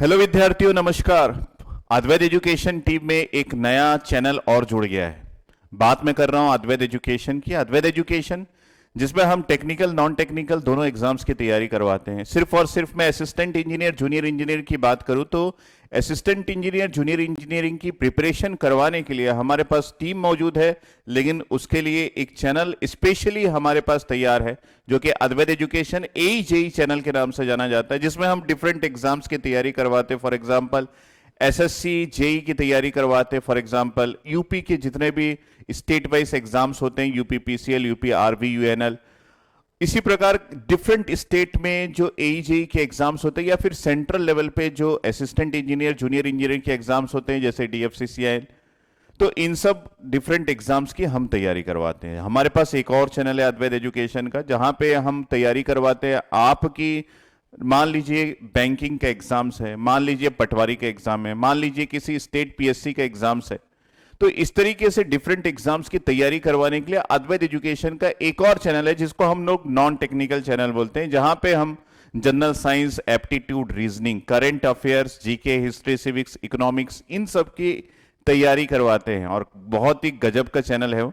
Hello विद्यार्थियों, नमस्कार। अद्वैत education team में एक नया चैनल और जुड़ गया है। बात मैं कर रहा हूं अद्वैत एजुकेशन की। अद्वैत एजुकेशन जिसमें हम टेक्निकल नॉन टेक्निकल दोनों एग्जाम्स की तैयारी करवाते हैं। सिर्फ और सिर्फ मैं असिस्टेंट इंजीनियर जूनियर इंजीनियर की बात करूं तो असिस्टेंट इंजीनियर जूनियर इंजीनियरिंग की प्रिपरेशन करवाने के लिए हमारे पास टीम मौजूद है, लेकिन उसके लिए एक चैनल स्पेशली हमारे पास तैयार है जो कि अद्वैत एजुकेशन AEJE चैनल के नाम से जाना जाता है, जिसमें हम डिफरेंट एग्जाम्स की तैयारी करवाते हैं। फॉर एग्जाम्पल SSC JEE की तैयारी करवाते हैं। फॉर एग्जाम्पल यूपी के जितने भी स्टेट वाइज एग्जाम्स होते हैं, UP PCL, UP RV, UNL, इसी प्रकार डिफरेंट स्टेट में जो AEJE के एग्जाम्स होते हैं या फिर सेंट्रल लेवल पे जो असिस्टेंट इंजीनियर जूनियर इंजीनियर के एग्जाम्स होते हैं जैसे DFCCIL, तो इन सब डिफरेंट एग्जाम्स की हम तैयारी करवाते हैं। हमारे पास एक और चैनल है अद्वैत एजुकेशन का, जहां पे हम तैयारी करवाते हैं आपकी। मान लीजिए बैंकिंग का एग्जाम्स है, मान लीजिए पटवारी का एग्जाम है, मान लीजिए किसी स्टेट PSC का एग्जाम्स है, तो इस तरीके से डिफरेंट एग्जाम्स की तैयारी करवाने के लिए अद्वैत एजुकेशन का एक और चैनल है जिसको हम लोग नॉन टेक्निकल चैनल बोलते हैं, जहां पे हम general science, aptitude, reasoning, current affairs, GK, history, civics, economics, इन सब की तैयारी करवाते हैं और बहुत ही गजब का चैनल है वो।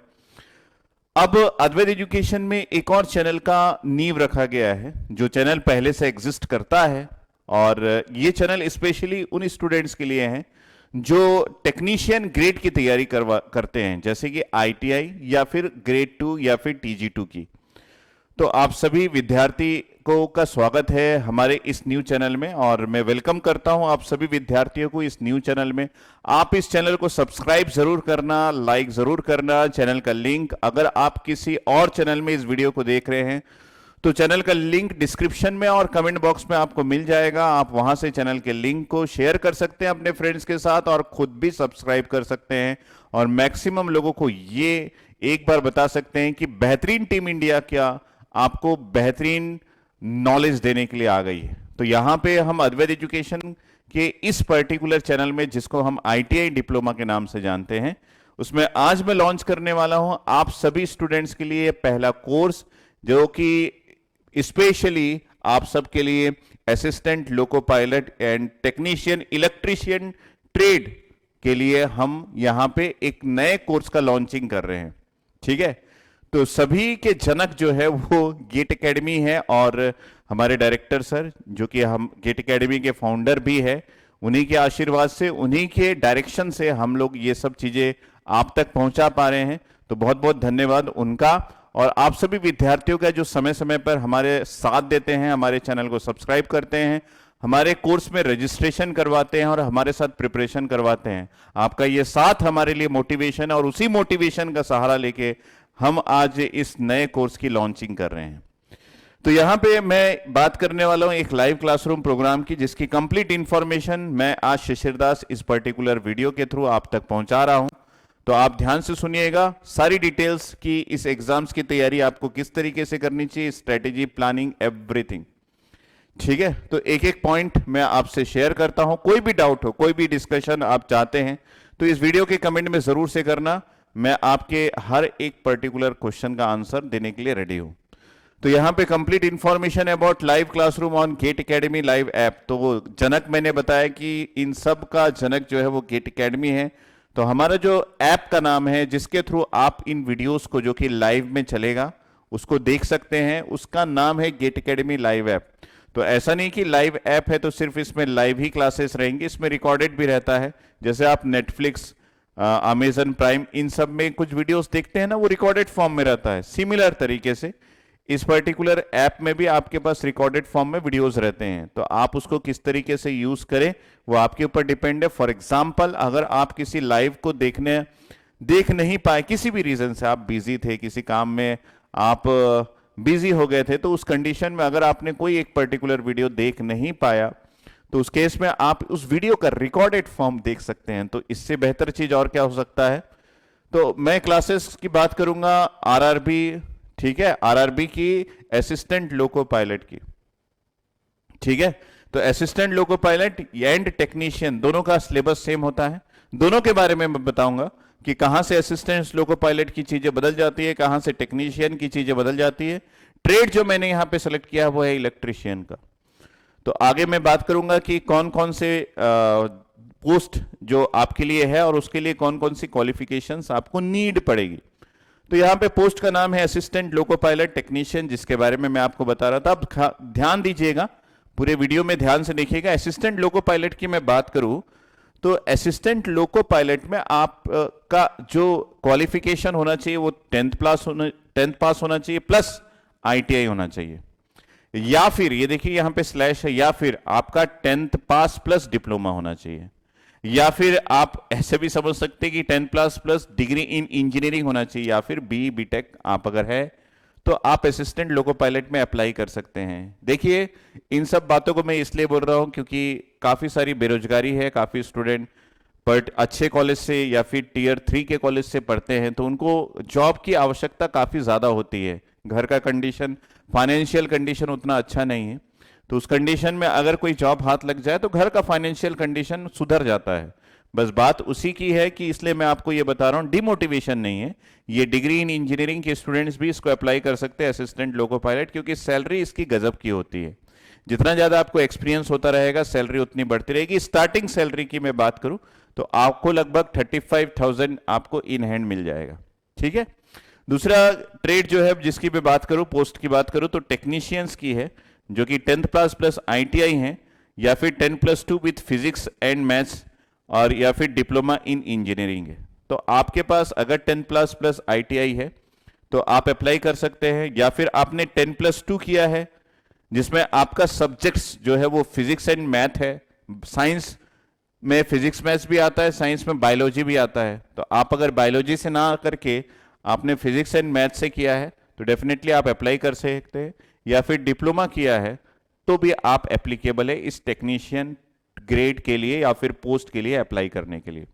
अब अद्वैत एजुकेशन में एक और चैनल का नींव रखा गया है जो चैनल पहले से एग्जिस्ट करता है, और ये चैनल स्पेशली उन स्टूडेंट्स के लिए है जो टेक्नीशियन ग्रेड की तैयारी करते हैं, जैसे कि ITI या फिर ग्रेड 2 या फिर TG2 की। तो आप सभी विद्यार्थी को का स्वागत है हमारे इस न्यू चैनल में, और मैं वेलकम करता हूं आप सभी विद्यार्थियों को इस न्यू चैनल में। आप इस चैनल को सब्सक्राइब जरूर करना, लाइक जरूर करना। चैनल का लिंक, अगर आप किसी और चैनल में इस वीडियो को देख रहे हैं तो चैनल का लिंक डिस्क्रिप्शन में और कमेंट बॉक्स में आपको मिल जाएगा। आप वहां से चैनल के लिंक को शेयर कर सकते हैं अपने फ्रेंड्स के साथ और खुद भी सब्सक्राइब कर सकते हैं, और मैक्सिमम लोगों को ये एक बार बता सकते हैं कि बेहतरीन टीम इंडिया क्या आपको बेहतरीन नॉलेज देने के लिए आ गई है। तो यहां पे हम अद्वैत एजुकेशन के इस पर्टिकुलर चैनल में, जिसको हम ITI डिप्लोमा के नाम से जानते हैं, उसमें आज मैं लॉन्च करने वाला हूं आप सभी स्टूडेंट्स के लिए पहला कोर्स, जो कि स्पेशली आप सबके लिए assistant loco pilot and technician electrician trade के लिए हम यहां पे एक नए कोर्स का लॉन्चिंग कर रहे हैं। ठीक है, तो सभी के जनक जो है वो गेट एकेडमी है, और हमारे डायरेक्टर सर जो कि हम गेट एकेडमी के फाउंडर भी है, उन्हीं के आशीर्वाद से, उन्हीं के डायरेक्शन से हम लोग ये सब चीजें आप तक पहुंचा पा रहे हैं। तो बहुत बहुत धन्यवाद उनका, और आप सभी विद्यार्थियों का जो समय समय पर हमारे साथ देते हैं, हमारे चैनल को सब्सक्राइब करते हैं, हमारे कोर्स में रजिस्ट्रेशन करवाते हैं और हमारे साथ प्रिपरेशन करवाते हैं। आपका ये साथ हमारे लिए मोटिवेशन, और उसी मोटिवेशन का सहारा लेके हम आज इस नए कोर्स की लॉन्चिंग कर रहे हैं। तो यहां पे मैं बात करने वाला हूं एक लाइव क्लासरूम प्रोग्राम की, जिसकी कंप्लीट इंफॉर्मेशन मैं आज शिशिर दास इस पर्टिकुलर वीडियो के थ्रू आप तक पहुंचा रहा हूं। तो आप ध्यान से सुनिएगा सारी डिटेल्स की, इस एग्जाम्स की तैयारी आपको किस तरीके से करनी चाहिए, स्ट्रेटेजी, प्लानिंग, एवरीथिंग। ठीक है, तो एक एक पॉइंट मैं आपसे शेयर करता हूं। कोई भी डाउट हो, कोई भी डिस्कशन आप चाहते हैं तो इस वीडियो के कमेंट में जरूर से करना। मैं आपके हर एक पर्टिकुलर क्वेश्चन का आंसर देने के लिए रेडी हूं। तो यहां पे complete information about live classroom on Gate Academy live app. तो वो जनक मैंने बताया कि इन सब का जनक जो है वो गेट एकेडमी है। तो हमारा जो ऐप का नाम है, जिसके थ्रू आप इन वीडियोस को जो कि लाइव में चलेगा उसको देख सकते हैं, उसका नाम है गेट एकेडमी लाइव ऐप। तो ऐसा नहीं कि लाइव ऐप है तो सिर्फ इसमें लाइव ही क्लासेस रहेंगी, इसमें रिकॉर्डेड भी रहता है। जैसे आप नेटफ्लिक्स, अमेजन प्राइम, इन सब में कुछ वीडियोस देखते हैं ना, वो रिकॉर्डेड फॉर्म में रहता है। सिमिलर तरीके से इस पर्टिकुलर ऐप में भी आपके पास रिकॉर्डेड फॉर्म में वीडियोस रहते हैं। तो आप उसको किस तरीके से यूज करें वो आपके ऊपर डिपेंड है। फॉर एग्जांपल, अगर आप किसी लाइव को देख नहीं पाए, किसी भी रीजन से आप बिजी थे, किसी काम में आप बिजी हो गए थे, तो उस कंडीशन में अगर आपने कोई एक पर्टिकुलर वीडियो देख नहीं पाया तो उस केस में आप उस वीडियो का रिकॉर्डेड फॉर्म देख सकते हैं। तो इससे बेहतर चीज और क्या हो सकता है। तो मैं क्लासेस की बात करूंगा RRB, ठीक है, RRB की असिस्टेंट लोको पायलट की। ठीक है, तो assistant loco pilot and technician दोनों का सिलेबस सेम होता है। दोनों के बारे में मैं बताऊंगा कि कहां से असिस्टेंट लोको पायलट की चीजें बदल जाती है, कहां से टेक्नीशियन की चीजें बदल जाती है। ट्रेड जो मैंने यहां पे सेलेक्ट किया वो है इलेक्ट्रीशियन का। तो आगे मैं बात करूंगा कि कौन कौन से पोस्ट जो आपके लिए है और उसके लिए कौन कौन सी क्वालिफिकेशंस आपको नीड पड़ेगी। तो यहाँ पे पोस्ट का नाम है असिस्टेंट लोको पायलट टेक्नीशियन, जिसके बारे में मैं आपको बता रहा था। अब ध्यान दीजिएगा, पूरे वीडियो में ध्यान से देखिएगा। असिस्टेंट लोको पायलट की मैं बात करूं तो असिस्टेंट लोको पायलट में आप का जो क्वालिफिकेशन होना चाहिए वो 10th पास होना चाहिए प्लस आईटीआई होना चाहिए, या फिर ये देखिए यहां पे स्लैश है, या फिर आपका 10th पास प्लस डिप्लोमा होना चाहिए, या फिर आप ऐसे भी समझ सकते हैं कि 10 plus plus degree in engineering होना चाहिए, या फिर बी बीटेक आप अगर है तो आप असिस्टेंट लोको पायलट में अप्लाई कर सकते हैं। देखिए इन सब बातों को मैं इसलिए बोल रहा हूं क्योंकि काफी सारी बेरोजगारी है, काफी स्टूडेंट अच्छे कॉलेज से या फिर टियर 3 के कॉलेज से पढ़ते हैं, तो उनको जॉब की आवश्यकता काफी ज्यादा होती है। घर का कंडीशन, फाइनेंशियल कंडीशन उतना अच्छा नहीं है, तो उस कंडीशन में अगर कोई जॉब हाथ लग जाए तो घर का फाइनेंशियल कंडीशन सुधर जाता है। बस बात उसी की है कि इसलिए मैं आपको ये बता रहा हूं, डिमोटिवेशन नहीं है। ये डिग्री इन इंजीनियरिंग के स्टूडेंट्स भी इसको अप्लाई कर सकते हैं, असिस्टेंट लोको पायलट, क्योंकि सैलरी इसकी गजब की होती है। जितना ज्यादा आपको एक्सपीरियंस होता रहेगा सैलरी उतनी बढ़ती रहेगी। स्टार्टिंग सैलरी की मैं बात करूं तो आपको लगभग 35,000 आपको इन हैंड मिल जाएगा। ठीक है। दूसरा ट्रेड जो है जिसकी मैं बात करूं, पोस्ट की बात करूं तो टेक्नीशियंस की है, जो कि 10th पास प्लस आईटीआई है, या फिर 10+2 विथ फिजिक्स एंड मैथ्स, और या फिर डिप्लोमा इन इंजीनियरिंग है। तो आपके पास अगर 10 प्लस प्लस आईटीआई है तो आप अप्लाई कर सकते हैं, या फिर आपने 10+2 किया है जिसमें आपका सब्जेक्ट्स जो है वो फिजिक्स एंड मैथ है, साइंस में फिजिक्स मैथ्स भी आता है, साइंस में बायोलॉजी भी आता है, तो आप अगर बायोलॉजी से ना करके आपने फिजिक्स एंड मैथ से किया है तो डेफिनेटली आप अप्लाई कर सकते हैं, या फिर डिप्लोमा किया है तो भी आप एप्लीकेबल है इस टेक्नीशियन ग्रेड के लिए या फिर पोस्ट के लिए अप्लाई करने के लिए।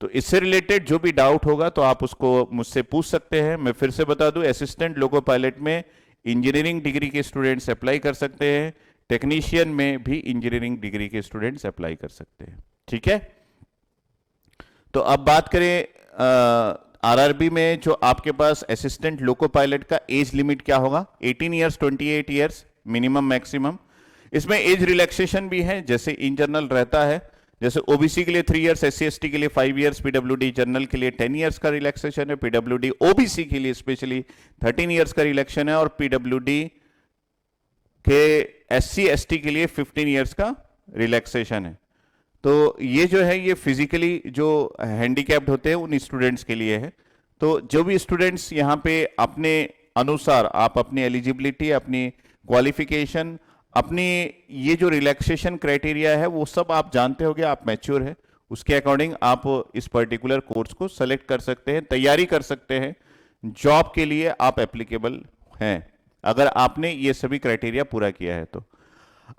तो इससे रिलेटेड जो भी डाउट होगा तो आप उसको मुझसे पूछ सकते हैं। मैं फिर से बता दूं, असिस्टेंट लोको पायलट में इंजीनियरिंग डिग्री के स्टूडेंट्स अप्लाई कर सकते हैं, टेक्नीशियन में भी इंजीनियरिंग डिग्री के स्टूडेंट्स अप्लाई कर सकते हैं। ठीक है। तो अब बात करें आरआरबी में जो आपके पास असिस्टेंट लोको पायलट का एज लिमिट क्या होगा, 18 ईयर्स 28 ईयर्स मिनिमम मैक्सिमम। इसमें एज रिलैक्सेशन भी है, जैसे इन जनरल रहता है, जैसे ओबीसी के लिए 3 इयर्स, एससी एसटी के लिए 5 इयर्स, पीडब्ल्यूडी जनरल के लिए 10 इयर्स का रिलैक्सेशन है, पीडब्ल्यूडी ओबीसी के लिए स्पेशली 13 इयर्स का रिलैक्सेशन है, और पीडब्ल्यूडी के एससी एसटी के लिए 15 इयर्स का रिलैक्सेशन है। तो ये जो है ये फिजिकली जो हैंडीकैप्ड होते हैं उन स्टूडेंट्स के लिए है। तो जो भी स्टूडेंट्स यहाँ पे अपने अनुसार आप अपनी एलिजिबिलिटी, अपनी क्वालिफिकेशन, अपनी ये जो रिलैक्सेशन क्राइटेरिया है वो सब आप जानते होगे, आप मैच्योर है, उसके अकॉर्डिंग आप इस पर्टिकुलर कोर्स को सेलेक्ट कर सकते हैं, तैयारी कर सकते हैं, जॉब के लिए आप एप्लीकेबल हैं अगर आपने ये सभी क्राइटेरिया पूरा किया है। तो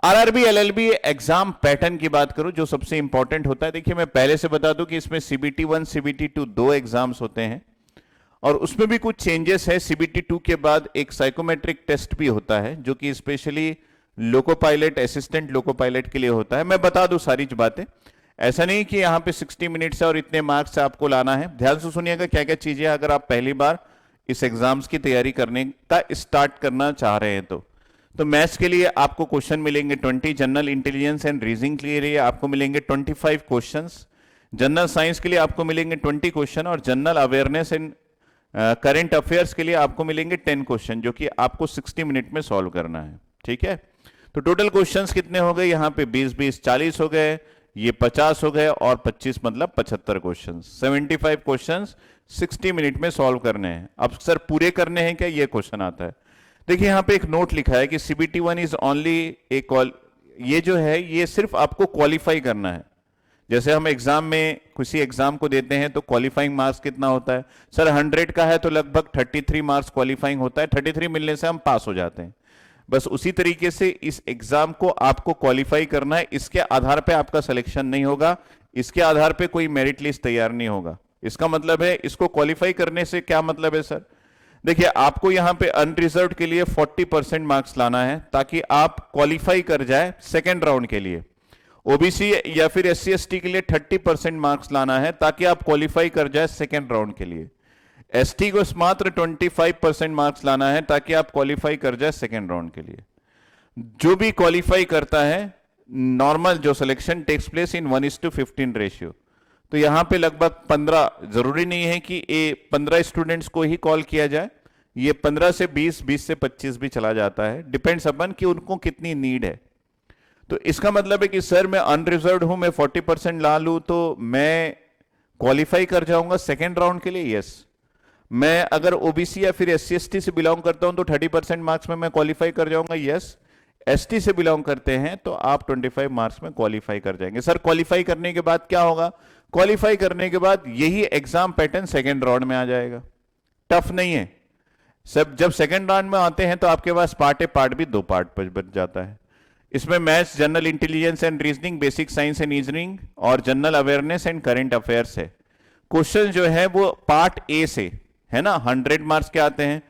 आरआरबी एलएलबी एग्जाम पैटर्न की बात करूं जो सबसे इंपॉर्टेंट होता है, देखिए मैं पहले से बता दूं कि इसमें सीबीटी 1 सीबीटी 2 दो एग्जाम्स होते हैं, और उसमें भी कुछ चेंजेस है। सीबीटी 2 के बाद एक साइकोमेट्रिक टेस्ट भी होता है जो कि specially loco pilot, assistant loco pilot के लिए होता है। मैं बता दूं सारी बातें, ऐसा नहीं कि यहां पे 60 मिनट्स है और इतने मार्क्स आपको लाना है। ध्यान से सुनिएगा क्या क्या चीजें अगर आप पहली बार इस एग्जाम्स की तैयारी करने का स्टार्ट करना चाह रहे हैं। तो मैथ्स के लिए आपको क्वेश्चन मिलेंगे 20, जनरल इंटेलिजेंस एंड रीजनिंग के लिए आपको मिलेंगे 25 क्वेश्चंस, जनरल साइंस के लिए आपको मिलेंगे 20 क्वेश्चन, और general awareness and current affairs के लिए आपको मिलेंगे 10 क्वेश्चन, जो कि आपको 60 मिनट में सॉल्व करना है। ठीक है। तो टोटल क्वेश्चंस कितने हो गए यहाँ पे, 20 40 हो गए, ये 50 हो गए, और 25 मतलब 75 क्वेश्चंस, 75 क्वेश्चंस 60 मिनट में सॉल्व करने हैं। अब सर पूरे करने हैं क्या, ये क्वेश्चन आता है। देखिए यहाँ पे एक नोट लिखा है कि सीबीटी 1 इज ओनली ए ये जो है ये सिर्फ आपको क्वालिफाई करना है। जैसे हम एग्जाम में किसी एग्जाम को देते हैं तो क्वालिफाइंग मार्क्स कितना होता है, सर 100 का है तो लगभग 33 मार्क्स क्वालिफाइंग होता है, 33 मिलने से हम पास हो जाते हैं। बस उसी तरीके से इस एग्जाम को आपको क्वालिफाई करना है, इसके आधार पे आपका सिलेक्शन नहीं होगा, इसके आधार पे कोई मेरिट लिस्ट तैयार नहीं होगा। इसका मतलब है, इसको क्वालिफाई करने से क्या मतलब है सर, देखिए आपको यहां पे अनरिजर्व्ड के लिए 40% मार्क्स लाना है ताकि आप क्वालिफाई कर जाए सेकेंड राउंड के लिए। ओबीसी या फिर एससी एसटी के लिए 30% मार्क्स लाना है ताकि आप क्वालिफाई कर जाए सेकेंड राउंड के लिए। एसटी को मात्र 25% मार्क्स लाना है ताकि आप क्वालिफाई कर जाए सेकेंड राउंड के लिए। जो भी क्वालिफाई करता है, नॉर्मल जो selection takes place in 1:15 ratio. तो यहां पे लगभग 15, जरूरी नहीं है कि ये 15 स्टूडेंट्स को ही कॉल किया जाए, ये 15 से 20, 20 से 25 भी चला जाता है, डिपेंड्स अपन कि उनको कितनी नीड है। तो इसका मतलब है कि सर मैं अनरिजर्व्ड हूं, मैं 40% ला लूं तो मैं क्वालिफाई कर जाऊंगा सेकेंड राउंड के लिए? यस। मैं अगर ओबीसी या फिर एससी एसटी से बिलोंग करता हूं तो 30% मार्क्स में मैं क्वालिफाई कर जाऊंगा? यस। एसटी से बिलोंग करते हैं तो आप 25 मार्क्स में क्वालिफाई कर जाएंगे। सर क्वालिफाई करने के बाद क्या होगा? क्वालिफाई करने के बाद यही एग्जाम पैटर्न सेकेंड राउंड में आ जाएगा। टफ नहीं है सब। जब सेकेंड राउंड में आते हैं तो आपके पास part A part B 2 part पर बन जाता है। इसमें maths, general intelligence and reasoning, basic science and engineering और general awareness and current affairs है। क्वेश्चन जो है वो पार्ट ए से है ना, 100 मार्क्स के आते हैं,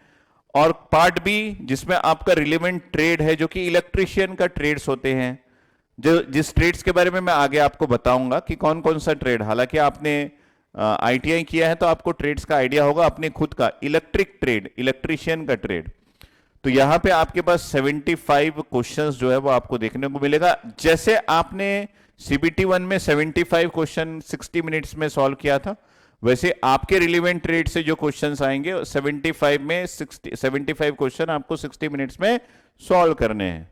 और पार्ट बी जिसमें आपका रिलेवेंट ट्रेड है जो कि इलेक्ट्रीशियन का ट्रेड्स होते हैं, जो जिस ट्रेड्स के बारे में मैं आगे आपको बताऊंगा कि कौन कौन सा ट्रेड। हालांकि आपने आईटीआई किया है तो आपको ट्रेड्स का आइडिया होगा, अपने खुद का इलेक्ट्रिक ट्रेड, इलेक्ट्रीशियन का ट्रेड। तो यहां पे आपके पास 75 क्वेश्चंस जो है वो आपको देखने को मिलेगा। जैसे आपने सीबीटी 1 में 75 क्वेश्चन 60 मिनट्स में सॉल्व किया था, वैसे आपके रिलेवेंट ट्रेड से जो क्वेश्चंस आएंगे 75 में 75 क्वेश्चन आपको 60 मिनट्स में सॉल्व करने हैं।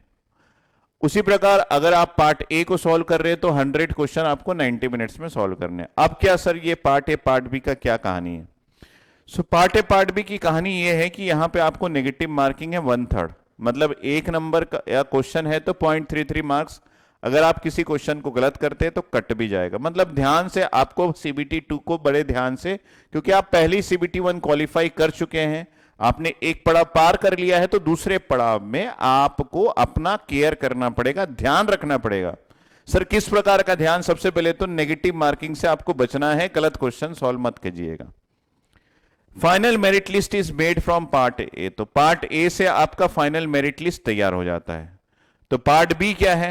उसी प्रकार अगर आप पार्ट ए को सॉल्व कर रहे हैं तो 100 क्वेश्चन आपको 90 मिनट्स में सॉल्व करने हैं। अब क्या सर ये पार्ट ए पार्ट बी का क्या कहानी है? So part A part B की कहानी ये है कि यहां पे आपको नेगेटिव मार्किंग है 1/3, मतलब एक नंबर का या क्वेश्चन है तो 0.33 मार्क्स। अगर आप किसी क्वेश्चन को गलत करते हैं तो कट भी जाएगा। मतलब ध्यान से आपको सीबीटी 2 को बड़े ध्यान से, क्योंकि आप पहली सीबीटी 1 क्वालिफाई कर चुके हैं, आपने एक पड़ाव पार कर लिया है, तो दूसरे पड़ाव में आपको अपना केयर करना पड़ेगा, ध्यान रखना पड़ेगा। सर किस प्रकार का ध्यान? सबसे पहले तो नेगेटिव मार्किंग से आपको बचना है, गलत क्वेश्चन सॉल्व मत कीजिएगा। Final merit list is made from part ए। तो पार्ट ए से आपका फाइनल मेरिट लिस्ट तैयार हो जाता है। तो पार्ट बी क्या है?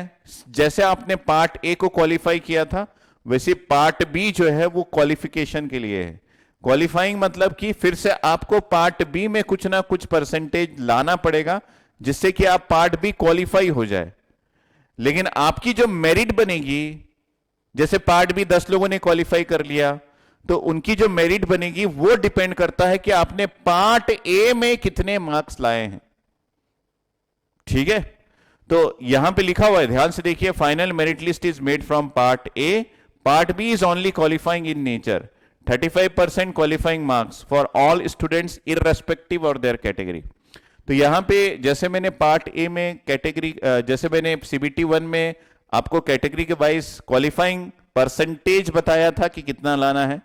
जैसे आपने पार्ट ए को क्वालिफाई किया था, वैसे पार्ट बी जो है वो क्वालिफिकेशन के लिए है। क्वालिफाइंग मतलब कि फिर से आपको पार्ट बी में कुछ ना कुछ परसेंटेज लाना पड़ेगा जिससे कि आप पार्ट बी क्वालिफाई हो जाए। लेकिन आपकी जो मेरिट बनेगी, जैसे पार्ट बी 10 लोगों ने क्वालिफाई कर लिया, तो उनकी जो मेरिट बनेगी वो डिपेंड करता है कि आपने पार्ट ए में कितने मार्क्स लाए हैं। ठीक है, तो यहां पे लिखा हुआ है, ध्यान से देखिए, final merit list is made from part A, part B is only qualifying in nature, 35% qualifying marks for all students irrespective of their category. तो यहां पे जैसे मैंने पार्ट ए में कैटेगरी, जैसे मैंने सीबीटी 1 में आपको कैटेगरी के वाइज क्वालिफाइंग परसेंटेज बताया था कि कितना लाना है,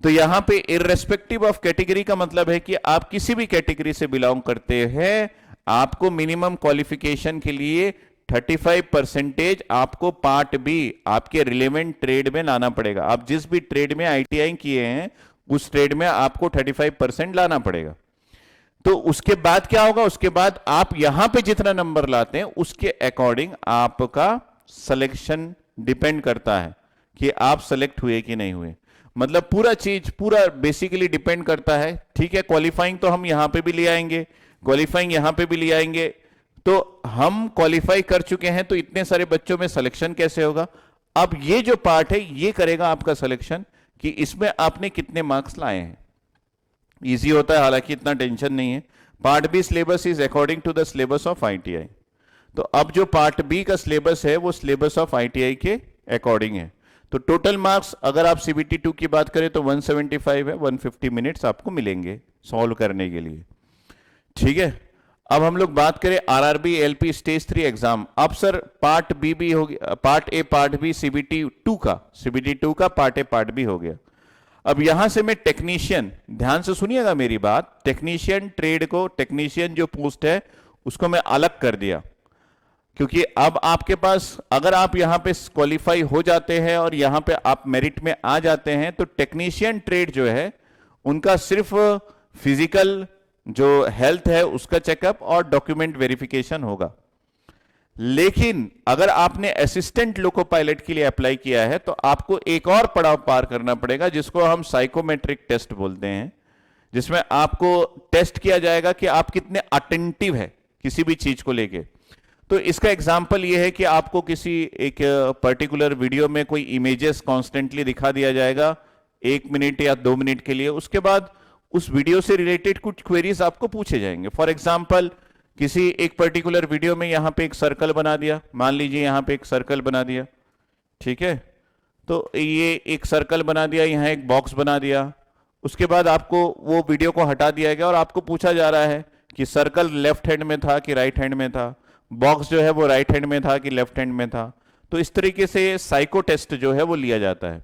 तो यहां पे इररेस्पेक्टिव ऑफ कैटेगरी का मतलब है कि आप किसी भी कैटेगरी से बिलोंग करते हैं, आपको मिनिमम क्वालिफिकेशन के लिए 35% आपको पार्ट बी आपके रिलेवेंट ट्रेड में लाना पड़ेगा। आप जिस भी ट्रेड में आईटीआई किए हैं उस ट्रेड में आपको 35% लाना पड़ेगा। तो उसके बाद क्या होगा? उसके बाद आप यहां पे जितना नंबर लाते हैं उसके अकॉर्डिंग आपका सिलेक्शन डिपेंड करता है कि आप सेलेक्ट हुए कि नहीं हुए। मतलब पूरा चीज पूरा बेसिकली डिपेंड करता है। ठीक है, क्वालिफाइंग तो हम यहां पे भी ले आएंगे, क्वालिफाइंग यहां पे भी ले आएंगे। तो हम क्वालिफाई कर चुके हैं तो इतने सारे बच्चों में सिलेक्शन कैसे होगा? अब ये जो पार्ट है ये करेगा आपका सिलेक्शन कि इसमें आपने कितने मार्क्स लाए हैं। इजी होता है, हालांकि इतना टेंशन नहीं है। Part B syllabus is according to the syllabus of ITI. तो अब जो पार्ट बी का सिलेबस है वो सिलेबस ऑफ आईटीआई के अकॉर्डिंग है। तो टोटल मार्क्स अगर आप सीबीटी 2 की बात करें तो 175 है, 150 मिनट्स आपको मिलेंगे सॉल्व करने के लिए। ठीक है, अब हम लोग बात करें आरआरबी एलपी स्टेज 3 एग्जाम। अब सर पार्ट बी भी हो गया, part A part B CBT 2 का पार्ट ए पार्ट बी हो गया। अब यहां से मैं टेक्नीशियन, ध्यान से सुनिएगा मेरी बात, टेक्नीशियन ट्रेड को, टेक्नीशियन जो पोस्ट है उसको मैं अलग कर दिया, क्योंकि अब आपके पास अगर आप यहां पे क्वालिफाई हो जाते हैं और यहां पे आप मेरिट में आ जाते हैं तो टेक्नीशियन ट्रेड जो है उनका सिर्फ फिजिकल जो हेल्थ है उसका चेकअप और डॉक्यूमेंट वेरिफिकेशन होगा। लेकिन अगर आपने असिस्टेंट लोको पायलट के लिए अप्लाई किया है तो आपको एक और पड़ाव पार करना पड़ेगा जिसको हम साइकोमेट्रिक टेस्ट बोलते हैं, जिसमें आपको टेस्ट किया जाएगा कि आप कितने अटेंटिव है किसी भी चीज को लेके। तो इसका एग्जाम्पल ये है कि आपको किसी एक पर्टिकुलर वीडियो में कोई इमेजेस कॉन्स्टेंटली दिखा दिया जाएगा 1 मिनट या 2 मिनट के लिए, उसके बाद उस वीडियो से रिलेटेड कुछ क्वेरीज आपको पूछे जाएंगे। फॉर एग्जाम्पल किसी एक पर्टिकुलर वीडियो में यहां पे एक सर्कल बना दिया, मान लीजिए यहां पे एक सर्कल बना दिया, ठीक है, तो ये एक सर्कल बना दिया, यहां एक बॉक्स बना दिया, उसके बाद आपको वो वीडियो को हटा दिया गया और आपको पूछा जा रहा है कि सर्कल लेफ्ट हैंड में था कि राइट हैंड में था, बॉक्स जो है वो राइट हैंड में था कि लेफ्ट हैंड में था। तो इस तरीके से साइको टेस्ट जो है वो लिया जाता है।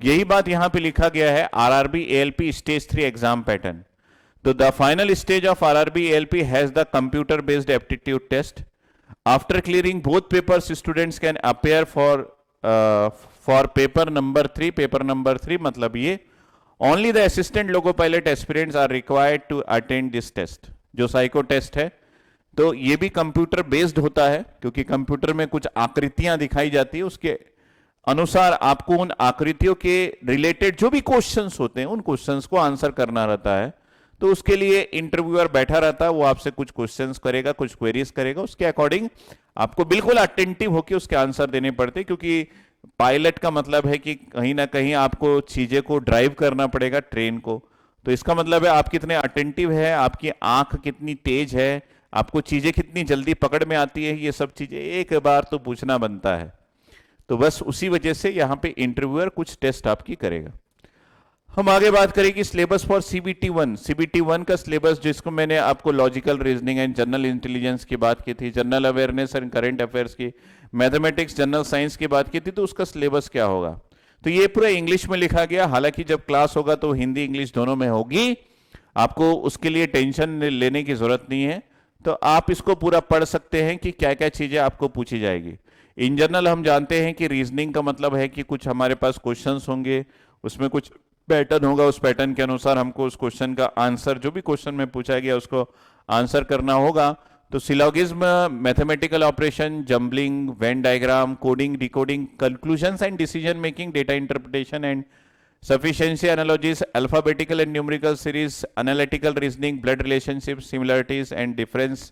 यही बात यहां पे लिखा गया है RRB ALP stage 3 exam pattern. तो the final stage of RRB ALP has the computer based aptitude test. After clearing both papers students can appear for paper number 3। Paper number 3 मतलब ये only the assistant loco pilot aspirants are required to attend this test. जो psycho test है तो ये भी computer based होता है, क्योंकि कंप्यूटर में कुछ आकृतियां दिखाई जाती है, उसके अनुसार आपको उन आकृतियों के रिलेटेड जो भी क्वेश्चंस होते हैं उन क्वेश्चंस को आंसर करना रहता है। तो उसके लिए इंटरव्यूअर बैठा रहता है, वो आपसे कुछ क्वेश्चंस करेगा, कुछ क्वेरीज करेगा, उसके अकॉर्डिंग आपको बिल्कुल अटेंटिव होकर उसके आंसर देने पड़ते हैं, क्योंकि पायलट का मतलब है कि कहीं ना कहीं आपको चीजें को ड्राइव करना पड़ेगा ट्रेन को। तो इसका मतलब है आप कितने अटेंटिव है, आपकी आंख कितनी तेज है, आपको चीजें कितनी जल्दी पकड़ में आती है, ये सब चीजें एक बार तो पूछना बनता है। तो बस उसी वजह से यहां पे इंटरव्यूअर कुछ टेस्ट आपकी करेगा। हम आगे बात करेंगे सिलेबस फॉर सीबीटी 1। सीबीटी 1 का सिलेबस, जिसको मैंने आपको logical reasoning and general intelligence की बात की थी, general awareness and current affairs की, मैथमेटिक्स, जनरल साइंस की बात की थी, तो उसका सिलेबस क्या होगा। तो ये पूरा इंग्लिश में लिखा गया, हालांकि जब क्लास होगा तो हिंदी इंग्लिश दोनों में होगी, आपको उसके लिए टेंशन लेने की जरूरत नहीं है। तो आप इसको पूरा पढ़ सकते हैं कि क्या क्या चीजें आपको पूछी जाएगी। इन जनरल हम जानते हैं कि रीजनिंग का मतलब है कि कुछ हमारे पास क्वेश्चंस होंगे, उसमें कुछ पैटर्न होगा, उस पैटर्न के अनुसार हमको उस क्वेश्चन का आंसर, जो भी क्वेश्चन में पूछा गया उसको आंसर करना होगा। तो syllogism, mathematical operation, jumbling, venn diagram, coding, decoding, conclusions and decision making, data interpretation and sufficiency analogies, alphabetical and numerical series, analytical reasoning, blood relationships, similarities and difference,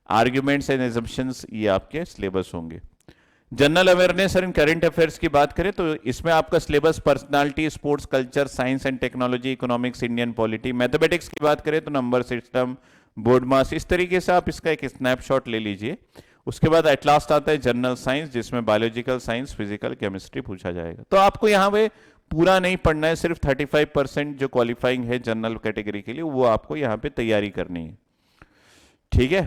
arguments and assumptions, ये आपके syllabus होंगे। General awareness और current affairs की बात करें तो इसमें आपका syllabus personality, sports, culture, science and technology, economics, Indian polity. Mathematics की बात करें तो नंबर सिस्टम, बोर्ड मास, इस तरीके से आप इसका एक स्नैपशॉट ले लीजिए। उसके बाद एट लास्ट आता है जनरल साइंस, जिसमें बायोलॉजिकल साइंस, फिजिकल, केमिस्ट्री पूछा जाएगा। तो आपको यहाँ पे पूरा नहीं पढ़ना है, सिर्फ 35% जो क्वालिफाइंग है जनरल कैटेगरी के लिए वो आपको यहाँ पे तैयारी करनी है, ठीक है।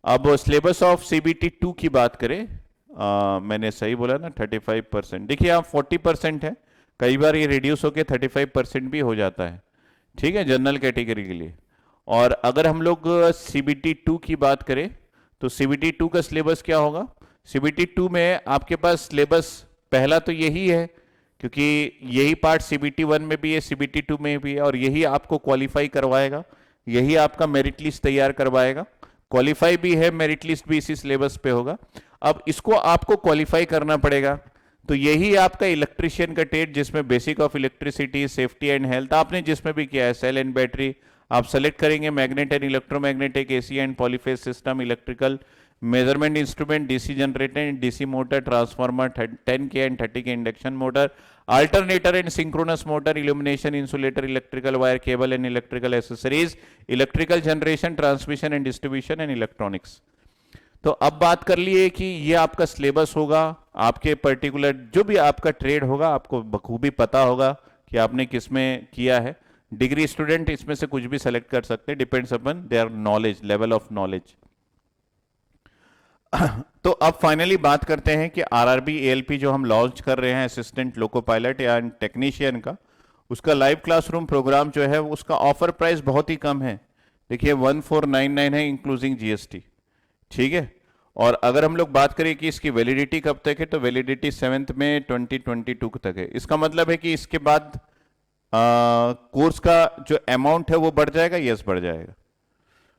अब सिलेबस ऑफ सीबीटी 2 की बात करें, मैंने सही बोला ना 35%, देखिए आप 40% है, कई बार ये रिड्यूस होकर 35% भी हो जाता है, ठीक है, जनरल कैटेगरी के लिए। और अगर हम लोग सीबीटी 2 की बात करें तो सीबीटी 2 का सिलेबस क्या होगा। सीबीटी 2 में आपके पास सिलेबस पहला तो यही है, क्योंकि यही पार्ट सीबीटी 1 में भी है, सीबीटी 2 में भी है, और यही आपको क्वालिफाई करवाएगा, यही आपका मेरिट लिस्ट तैयार करवाएगा। क्वालिफाई भी है, मेरिट लिस्ट भी इसी सिलेबस पे होगा। अब इसको आपको क्वालिफाई करना पड़ेगा, तो यही आपका इलेक्ट्रिशियन का टेट, जिसमें basic of electricity, safety and health, आपने जिसमें भी किया है, सेल एंड बैटरी आप सेलेक्ट करेंगे, magnet and electromagnetic, AC and polyphase system, electrical measurement instrument, DC generator and DC motor, transformer, 10K and 30K induction motor, alternator and synchronous motor, illumination, insulator, electrical wire, cable and electrical accessories, electrical generation, transmission and distribution and electronics. तो अब बात कर लिए कि ये आपका syllabus होगा, आपके पर्टिकुलर जो भी आपका ट्रेड होगा आपको बखूबी पता होगा कि आपने किस में किया है। डिग्री स्टूडेंट इसमें से कुछ भी सेलेक्ट कर सकते हैं, depends upon their knowledge, level of knowledge. तो अब फाइनली बात करते हैं कि आरआरबी एएलपी जो हम लॉन्च कर रहे हैं असिस्टेंट लोको पायलट या टेक्नीशियन का, उसका लाइव क्लासरूम प्रोग्राम जो है उसका ऑफर प्राइस बहुत ही कम है, देखिए 1499 है इंक्लूजिंग जीएसटी, ठीक है। और अगर हम लोग बात करें कि इसकी वैलिडिटी कब तक है, तो वैलिडिटी 7 में 2022 तक है। इसका मतलब है कि इसके बाद कोर्स का जो अमाउंट है वो बढ़ जाएगा, यस बढ़ जाएगा।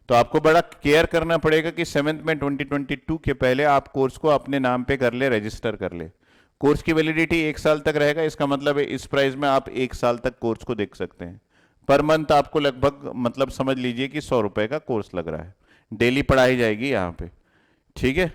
तो आपको बड़ा केयर करना पड़ेगा कि 7 में 2022 के पहले आप कोर्स को अपने नाम पे कर ले, रजिस्टर कर ले। कोर्स की वैलिडिटी 1 साल तक रहेगा, इसका मतलब है इस प्राइस में आप 1 साल तक कोर्स को देख सकते हैं। पर मंथ आपको लगभग मतलब समझ लीजिए कि 100 रुपए का कोर्स लग रहा है, डेली पढ़ाई जाएगी यहाँ पे, ठीक है।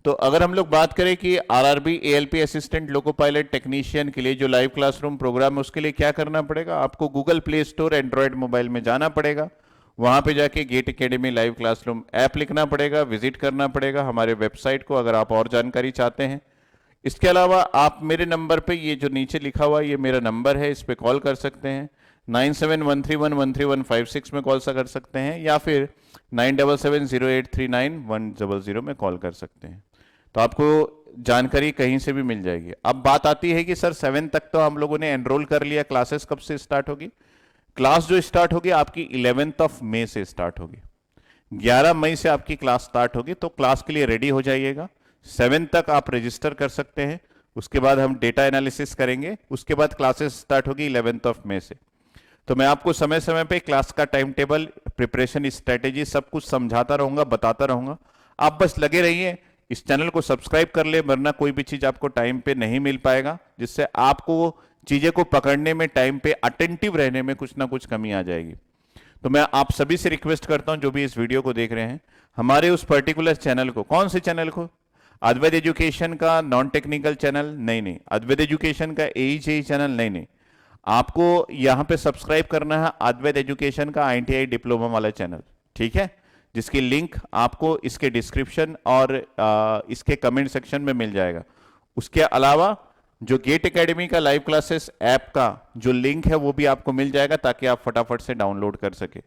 तो अगर हम लोग बात करें कि RRB ALP assistant loco pilot technician के लिए जो लाइव क्लासरूम प्रोग्राम है उसके लिए क्या करना पड़ेगा, आपको Google Play Store Android mobile में जाना पड़ेगा, वहां पे जाके Gate Academy live classroom app लिखना पड़ेगा, विजिट करना पड़ेगा हमारे वेबसाइट को अगर आप और जानकारी चाहते हैं। इसके अलावा आप मेरे नंबर पे, ये जो नीचे लिखा हुआ ये मेरा नंबर है, इस पे कॉल कर सकते हैं। 9713113156 में कॉल कर सकते हैं या फिर 9770839100 में कॉल कर सकते हैं। तो आपको जानकारी कहीं से भी मिल जाएगी। अब बात आती है कि सर 7 तक तो हम लोगों ने एनरोल कर लिया, क्लासेस कब से स्टार्ट होगी? क्लास जो स्टार्ट होगी आपकी 11 मई से स्टार्ट होगी। 11 मई से आपकी क्लास स्टार्ट होगी, तो क्लास के लिए रेडी हो जाइएगा। 7 तक आप रजिस्टर कर सकते हैं, उसके बाद हम डेटा एनालिसिस करेंगे, उसके बाद क्लासेस स्टार्ट होगी 11 मई से। तो मैं आपको समय समय पे क्लास का टाइम टेबल, प्रिपरेशन स्ट्रेटेजी सब कुछ समझाता रहूंगा, बताता रहूंगा। आप बस लगे रहिए, इस चैनल को सब्सक्राइब कर ले, वरना कोई भी चीज आपको टाइम पे नहीं मिल पाएगा, जिससे आपको चीजें को पकड़ने में, टाइम पे अटेंटिव रहने में कुछ ना कुछ कमी आ जाएगी। तो मैं आप सभी से रिक्वेस्ट करता हूं जो भी इस वीडियो को देख रहे हैं, हमारे उस पर्टिकुलर चैनल को, कौन से चैनल को, अद्वैत एजुकेशन का नॉन टेक्निकल चैनल नहीं, अद्वैत एजुकेशन का AEJE चैनल नहीं, आपको यहां पे सब्सक्राइब करना है अद्वैत एजुकेशन का ITI डिप्लोमा वाला चैनल, ठीक है, जिसकी लिंक आपको इसके डिस्क्रिप्शन और इसके कमेंट सेक्शन में मिल जाएगा। उसके अलावा जो गेट एकेडमी का लाइव क्लासेस ऐप का जो लिंक है वो भी आपको मिल जाएगा, ताकि आप फटाफट से डाउनलोड कर सके।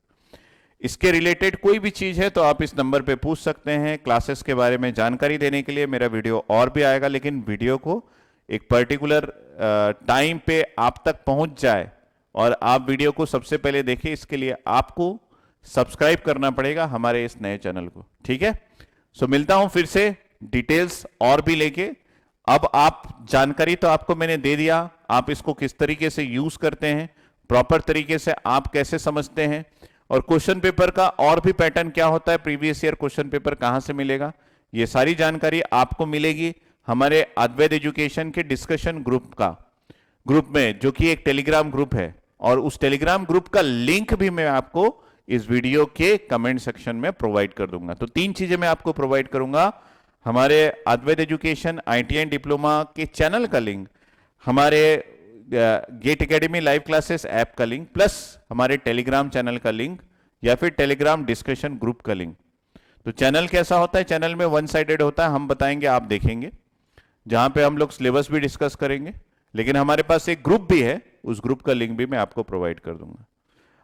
इसके रिलेटेड कोई भी चीज है तो आप इस नंबर पे पूछ सकते हैं। क्लासेस के बारे में जानकारी देने के लिए मेरा वीडियो और भी आएगा, लेकिन वीडियो को एक पर्टिकुलर टाइम पे आप तक पहुंच जाए और आप वीडियो को सबसे पहले देखें, इसके लिए आपको सब्सक्राइब करना पड़ेगा हमारे इस नए चैनल को, ठीक है। सो मिलता हूं फिर से डिटेल्स और भी लेके। अब आप जानकारी तो आपको मैंने दे दिया, आप इसको किस तरीके से यूज करते हैं, प्रॉपर तरीके से आप कैसे समझते हैं, और क्वेश्चन पेपर का और भी पैटर्न क्या होता है, प्रीवियस ईयर क्वेश्चन पेपर कहां से मिलेगा, ये सारी जानकारी आपको मिलेगी हमारे अद्वैत एजुकेशन के डिस्कशन ग्रुप में, जो कि एक टेलीग्राम ग्रुप है, और उस टेलीग्राम ग्रुप का लिंक भी मैं आपको इस वीडियो के कमेंट सेक्शन में प्रोवाइड कर दूंगा। तो 3 चीजें मैं आपको प्रोवाइड करूंगा, हमारे अद्वैत एजुकेशन ITI डिप्लोमा के चैनल का लिंक, हमारे Gate Academy live classes app का लिंक, प्लस हमारे टेलीग्राम चैनल का लिंक या फिर टेलीग्राम डिस्कशन ग्रुप का लिंक। तो चैनल कैसा होता है, चैनल में वन साइडेड होता है, हम बताएंगे आप देखेंगे, जहां पे हम लोग सिलेबस भी डिस्कस करेंगे, लेकिन हमारे पास एक ग्रुप भी है, उस ग्रुप का लिंक भी मैं आपको प्रोवाइड कर दूंगा।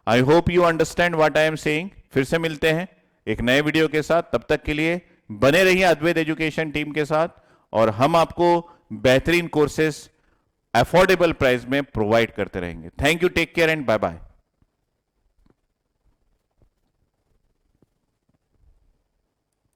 I hope you understand what I am saying. फिर से मिलते हैं एक नए वीडियो के साथ, तब तक के लिए बने रहिए अद्वैत एजुकेशन टीम के साथ, और हम आपको बेहतरीन कोर्सेस अफोर्डेबल प्राइस में प्रोवाइड करते रहेंगे। Thank you, take care and bye bye.